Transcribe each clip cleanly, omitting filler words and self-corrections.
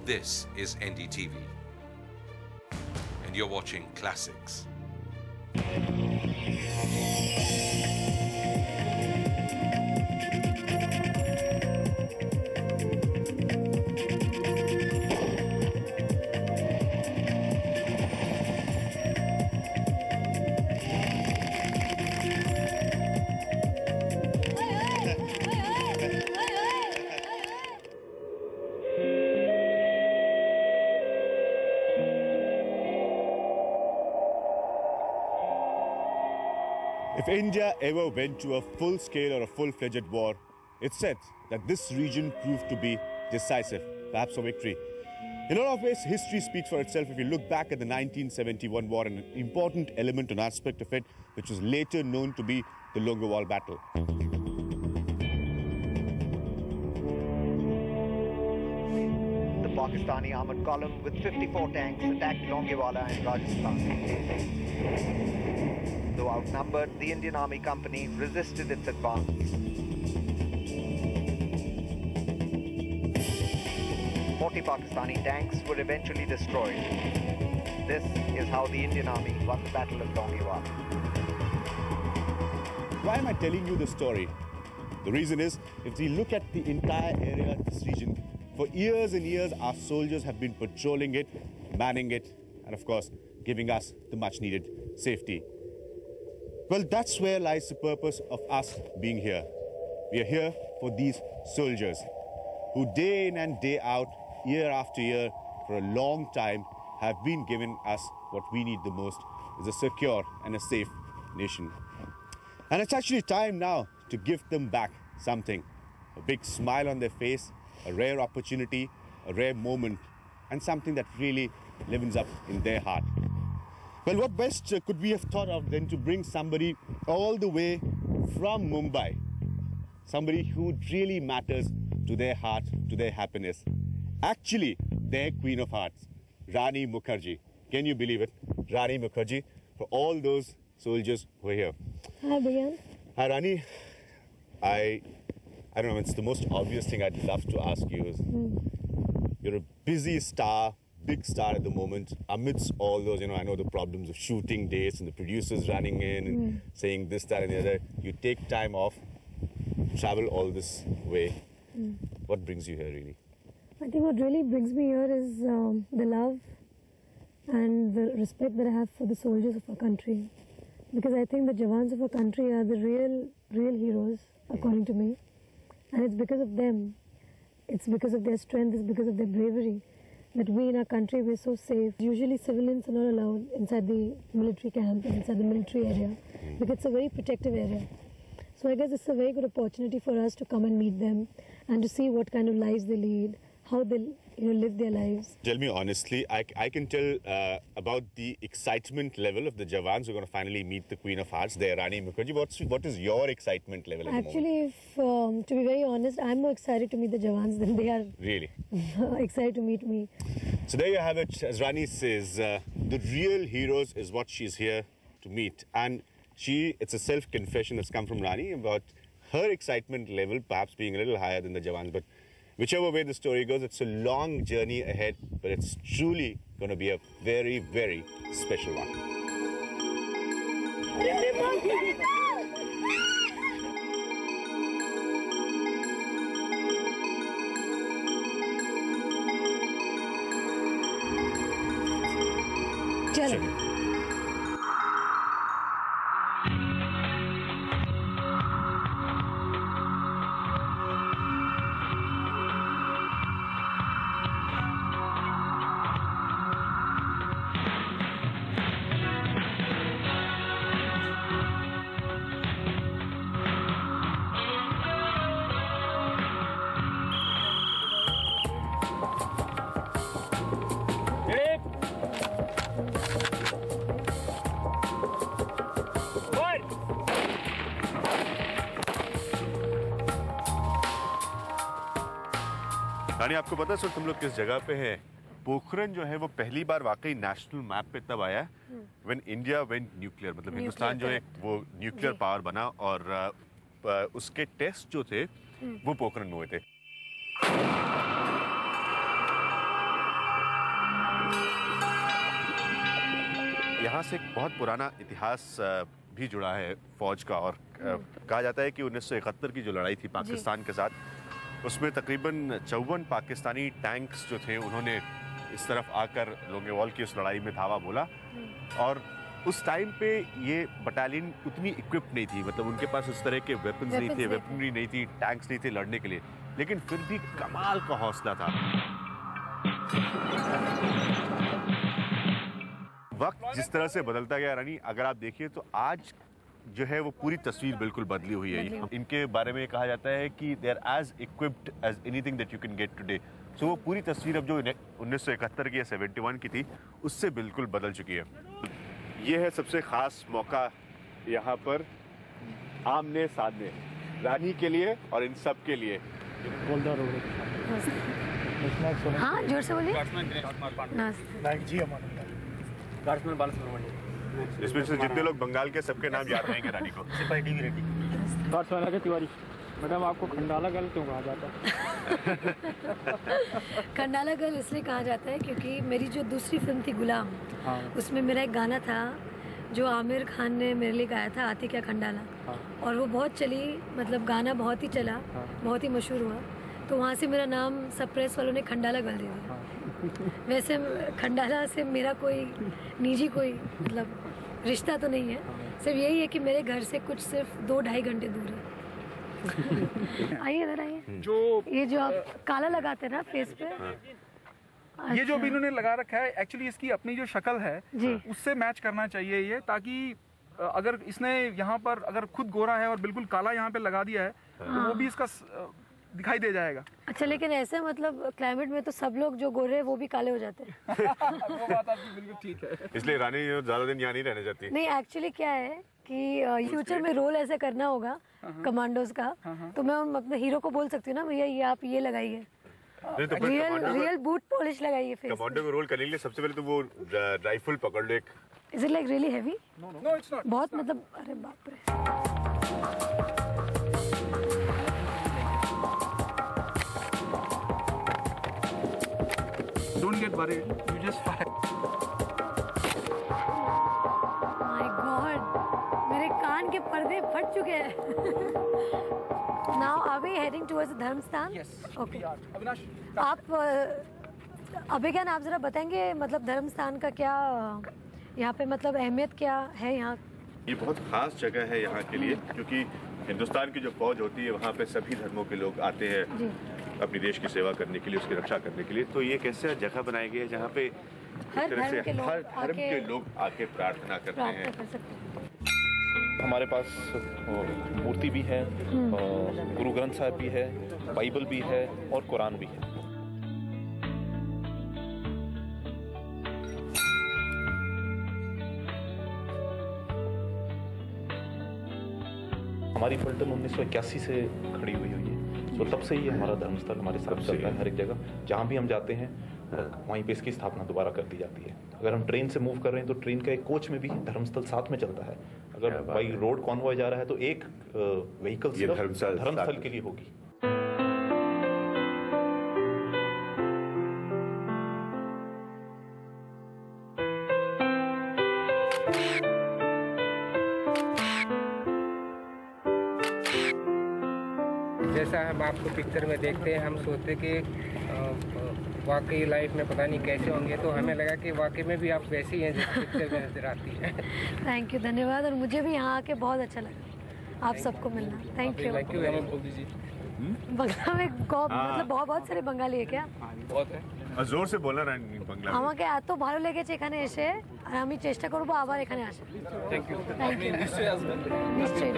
This is NDTV, and you're watching Classics. If India ever went to a full-scale or a full-fledged war, it's said that this region proved to be decisive, perhaps for victory. In a lot of ways, history speaks for itself. If you look back at the 1971 war, an important element and aspect of it, which was later known to be the Longowal battle. The Pakistani armored column with 54 tanks attacked Longewala in Rajasthan. Though outnumbered, the Indian Army Company resisted its advance. 40 Pakistani tanks were eventually destroyed. This is how the Indian Army won the Battle of Longewala. Why am I telling you this story? The reason is, if we look at the entire area of this region, for years and years, our soldiers have been patrolling it, manning it, and of course, giving us the much needed safety. Well, that's where lies the purpose of us being here. We are here for these soldiers who day in and day out, year after year, for a long time, have been giving us what we need the most, is a secure and a safe nation. And it's actually time now to give them back something. A big smile on their face, a rare opportunity, a rare moment, and something that really lives up in their heart. Well, what best could we have thought of than to bring somebody all the way from Mumbai, somebody who really matters to their heart, to their happiness. Actually, their Queen of Hearts, Rani Mukherjee. Can you believe it? Rani Mukherjee, for all those soldiers who are here. Hi, Bhayan. Hi, Rani. I don't know, it's the most obvious thing I'd love to ask you is, you're a busy star, big star at the moment, amidst all those, I know the problems of shooting dates and the producers running in and saying this, that, and the other. You take time off, travel all this way. What brings you here, really? I think what really brings me here is the love and the respect that I have for the soldiers of our country. Because I think the Jawans of our country are the real heroes, according to me. And it's because of them, it's because of their strength, it's because of their bravery, that we in our country, we're so safe. Usually civilians are not allowed inside the military camp and inside the military area, because it's a very protective area. So I guess it's a very good opportunity for us to come and meet them and to see what kind of lives they lead, how they live their lives. Tell me honestly, I can tell about the excitement level of the Jawans who are going to finally meet the Queen of Hearts there, Rani Mukherjee. What is your excitement level at the moment? Actually, to be very honest, I'm more excited to meet the Jawans than they are really excited to meet me. So there you have it. As Rani says, the real heroes is what she's here to meet. And it's a self-confession that's come from Rani about her excitement level perhaps being a little higher than the Jawans. But whichever way the story goes, it's a long journey ahead, but it's truly going to be a very, very special one. Chalo. रानी, आपको पता है sir तुम लोग किस जगह पे हैं? पोखरण जो है वो पहली बार वाकई नेशनल मैप पे तब आया व्हेन इंडिया वेंट न्यूक्लियर, मतलब हिंदुस्तान जो है वो न्यूक्लियर पावर बना और उसके टेस्ट जो थे वो पोखरण में हुए थे। यहाँ से एक बहुत पुराना इतिहास भी जुड़ा है फौज का, और कहा जाता है कि 1971 की जो लड़ाई थी पाकिस्तान के साथ, उसमें तकरीबन 54 पाकिस्तानी टैंक्स जो थे उन्होंने इस तरफ आकर लोंगेवाल की उस लड़ाई में धावा बोला। और उस टाइम पे ये बटालियन उतनी इक्विप्ड नहीं थी, मतलब उनके पास उस तरह के वेपन्स नहीं थे, वेपनरी नहीं थी, टैंक्स नहीं थे लड़ने के लिए, लेकिन फिर भी कमाल का हौसला था। वक्त जिस तरह से बदलता गया रानी, अगर आप देखिए तो आज जो है वो पूरी तस्वीर बिल्कुल बदली हुई है। इनके बारे में कहा जाता है कि they are as equipped as anything that you can get today. So वो पूरी तस्वीर अब जो 1971 की या 71 की थी उससे बिल्कुल बदल चुकी है। ये है सबसे खास मौका यहाँ पर आमने सामने रानी के लिए और इन सब के लिए। हाँ, जोर से बोलिए। इसमें से जितने लोग बंगाल के सबके नाम याद रहेंगे रानी को। तिवारी मैडम, आपको खंडाला गर्ल क्यों कहा जाता है? खंडाला गर्ल इसलिए कहा जाता है क्योंकि मेरी जो दूसरी फिल्म थी गुलाम, उसमें मेरा एक गाना था जो आमिर खान ने मेरे लिए गाया था, आती क्या खंडाला, और वो बहुत चली, मतलब गाना बहुत ही चला, बहुत ही मशहूर हुआ, तो वहाँ से मेरा नाम सब प्रेस वालों ने खंडाला गर्ल दे दिया। वैसे खंडाला से मेरा कोई निजी कोई मतलब रिश्ता तो नहीं है, सिर्फ यही है कि मेरे घर से कुछ सिर्फ 2-2.5 घंटे दूर है। आइए इधर आइए। ये जो आप काला लगाते हैं ना फेस पे, ये जो अभी इन्होंने लगा रखा है, एक्चुअली इसकी अपनी जो शक्ल है उससे मैच करना चाहिए ये, ताकि अगर इसने यहाँ पर अगर खुद गोरा है और बिल्कुल काला यहाँ पे लगा दिया है तो वो भी इसका दिखाई दे जाएगा। अच्छा, लेकिन ऐसे मतलब क्लाइमेट में तो सब लोग जो गोरे हैं वो भी काले हो जाते हैं। वो बात आपकी बिल्कुल ठीक है। इसलिए रानी ज्यादा दिन यहाँ नहीं रहना चाहती। नहीं, एक्चुअली क्या है कि फ्यूचर में रोल ऐसे करना होगा कमांडोज का, तो मैं अपने हीरो को बोल सकती हूँ ना, भैया ये आप ये लगाइए, रियल बूट पॉलिश लगाइए फेस। कमांडो में रोल करने के लिए सबसे पहले तो वो राइफल पकड़ लो एक। Is it like really heavy? No it's not. बहुत मतलब, अरे बाप रे। Don't get worried. You just fire. My God, मेरे कान के पर्दे फट चुके हैं। Now are we heading towards धर्मस्थान? Yes. Okay. Avinash, आप अभिज्ञान आप जरा बताएंगे मतलब धर्मस्थान का क्या यहाँ पे मतलब अहमियत क्या है यहाँ? ये बहुत खास जगह है यहाँ के लिए, क्योंकि हिंदुस्तान की जो फौज होती है वहाँ पे सभी धर्मों के लोग आते हैं अपनी देश की सेवा करने के लिए, उसकी रक्षा करने के लिए। तो ये कैसे जगह बनाई गई है जहाँ पे हर धर्म के लोग आके प्रार्थना करते हैं। कर सकते हैं। हमारे पास मूर्ति भी है, गुरु ग्रंथ साहब भी है, बाइबल भी है और कुरान भी है। हमारी पलटन 1981 से खड़ी हुई है, तो तब से ही हमारा धर्मस्थल हमारे साथ चलता है। हर एक जगह जहाँ भी हम जाते हैं वहीं पे इसकी स्थापना दोबारा कर दी जाती है। अगर हम ट्रेन से मूव कर रहे हैं तो ट्रेन का एक कोच में भी धर्मस्थल साथ में चलता है। अगर बाई रोड कॉन्वॉय जा रहा है तो एक व्हीकल सिर्फ धर्मस्थल के लिए होगी। जैसा हम आपको पिक्चर में देखते हैं, हम सोचते कि वाकई लाइफ में पता नहीं कैसे होंगे, तो हमें लगा कि वाकई में भी आप वैसे ही हैं जैसे पिक्चर में नजर आती है। थैंक यू, धन्यवाद। और मुझे भी यहाँ आके बहुत अच्छा लगा आप सबको मिलना। Thank you. बंगला में मतलब बहुत सारे बंगाली है क्या? बहुत है। जोर से बोला रानी बंगला। আমাকে এত ভালো লেগেছে এখানে এসে, আর আমি চেষ্টা করব আবার এখানে আসা। Thank you. Thank you. নিশ্চয়ই আসবেন। নিশ্চয়ই।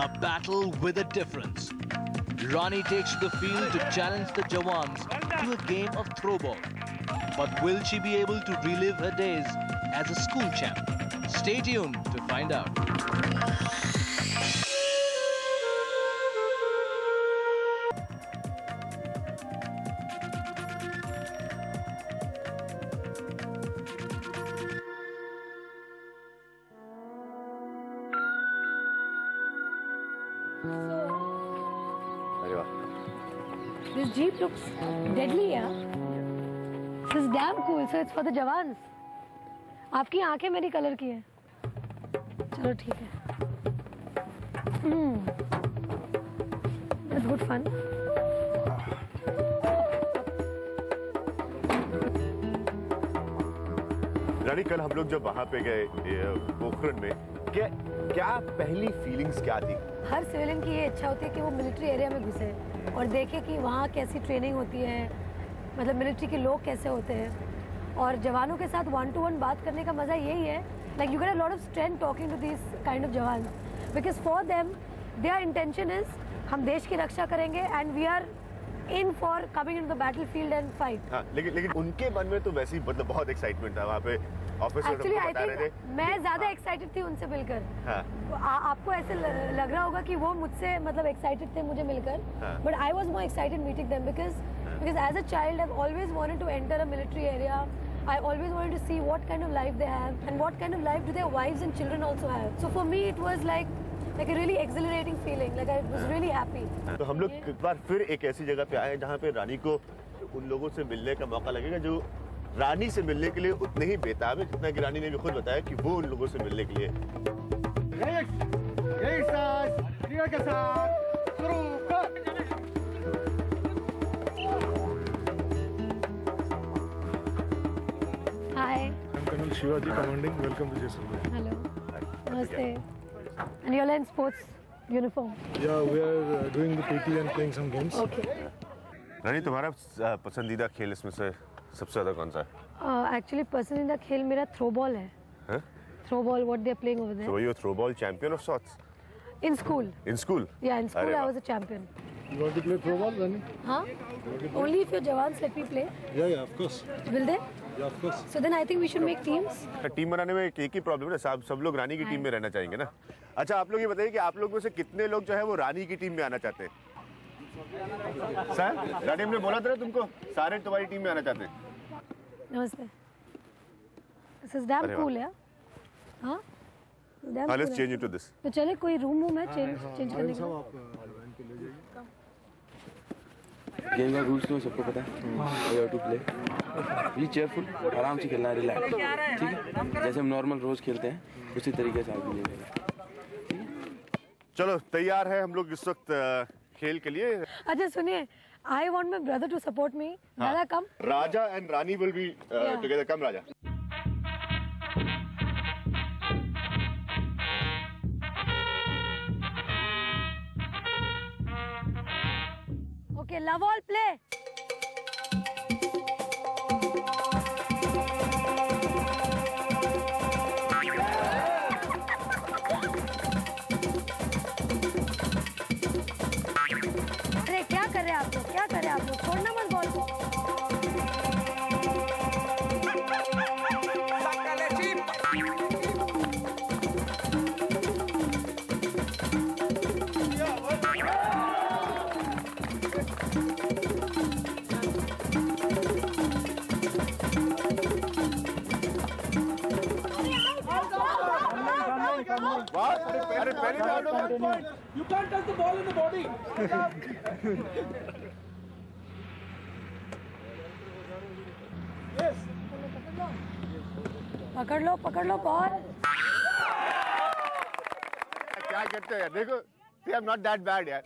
A battle with a difference. Rani takes to the field to challenge the Jawans to a game of throwball. But will she be able to relive her days as a school champ? Stay tuned to find out. अरे वाह। This jeep looks deadly, yeah. This is damn cool. So it's for the Jawans. आपकी आंखें मेरी colour की है। चलो ठीक है। That's good fun. रानी, कल हम लोग जब वहाँ पे गए पोखरण में, क्या पहली फीलिंग्स क्या थी? हर सिविलियन की ये इच्छा होती है कि वो मिलिट्री एरिया में घुसे और देखे कि वहाँ कैसी ट्रेनिंग होती है, मतलब मिलिट्री के लोग कैसे होते हैं, और जवानों के साथ 1-to-1 बात करने का मज़ा यही है। Like you get a lot of strength talking to this kind of जवान, because for them their intention is हम देश की रक्षा करेंगे and we are in for coming in the battlefield and fight. हाँ, लेकिन उनके मन में तो वैसे ही मतलब बहुत एक्साइटमेंट था वहाँ पे। एक्चुअली आई थिंक मैं ज़्यादा एक्साइटेड थी उनसे मिलकर। हाँ। आपको ऐसे लग रहा होगा कि वो मुझसे मतलब एक्साइटेड थे मुझे मिलकर, but I was more excited meeting them because as a child I always wanted to enter a military area. I always wanted to see what kind of life they have and what kind of life do their wives and children also have. So for me it was like a really exhilarating feeling. Like I was really happy. तो हम लोग एक बार फिर एक ऐसी जगह पे आए जहाँ पे रानी को उन लोगों से मिलने का मौका लगेगा जो रानी से मिलने के लिए उतने ही बेताब है जितना कि रानी ने भी खुद बताया कि वो उन लोगों से मिलने के लिए। Hi. I'm Colonel Shivaji, commanding. Welcome to Jaisalmer. Hello. Namaste. And you're in sports uniform. Yeah, we are doing the PT and playing some games. Okay. रानी, तुम्हारा पसंदीदा खेल इसमें से सबसे ज्यादा कौन सा है? Actually, पसंदीदा खेल मेरा थ्रो बॉल है. Huh? Throw ball, what they are playing over there. So you're a throw ball champion of sorts? In school. In school? Yeah, in school I was a champion. You want to play throw ball, Rani? Huh? Only if your Jawans let me play. Yeah, of course. Will they? Yeah, of course. So then I think we should make teams. Team बनाने में एक ही problem है ना, सब लोग रानी की team में रहना चाहेंगे ना। अच्छा, आप लोग ये बताइए कि आप लोग में से कितने लोग जो है वो रानी की टीम में आना चाहते हैं? सर, रानी हमने बोला था ना तुमको, सारे तुम्हारी टीम में आना चाहते हैं। नमस्ते। This is damn cool, yeah? हाँ? हाँ, let's change into this. तो चले कोई रूम है चेंज करने का। गेम का रूल्स तो सबको पता है। You have to play, be cheerful, आराम से खेलना है, रिलैक्स, ठीक है? जैसे हम नॉर्मल रोज खेलते हैं उसी तरीके से आप भी खेलेंगे। चलो, तैयार है हम लोग इस वक्त खेल के लिए। अच्छा सुनिए, I want my brother to support me. Dada, come. Raja and Rani will be together. Come, Raja. Okay, love all play. अरे क्या कर रहे हैं आप लोग? क्या कर रहे हैं आप लोग? छोड़ना मत बॉल को। You can't touch the ball in the body. Yes. पकड़ लो बॉल। क्या करते हो यार? देखो, I'm not that bad यार।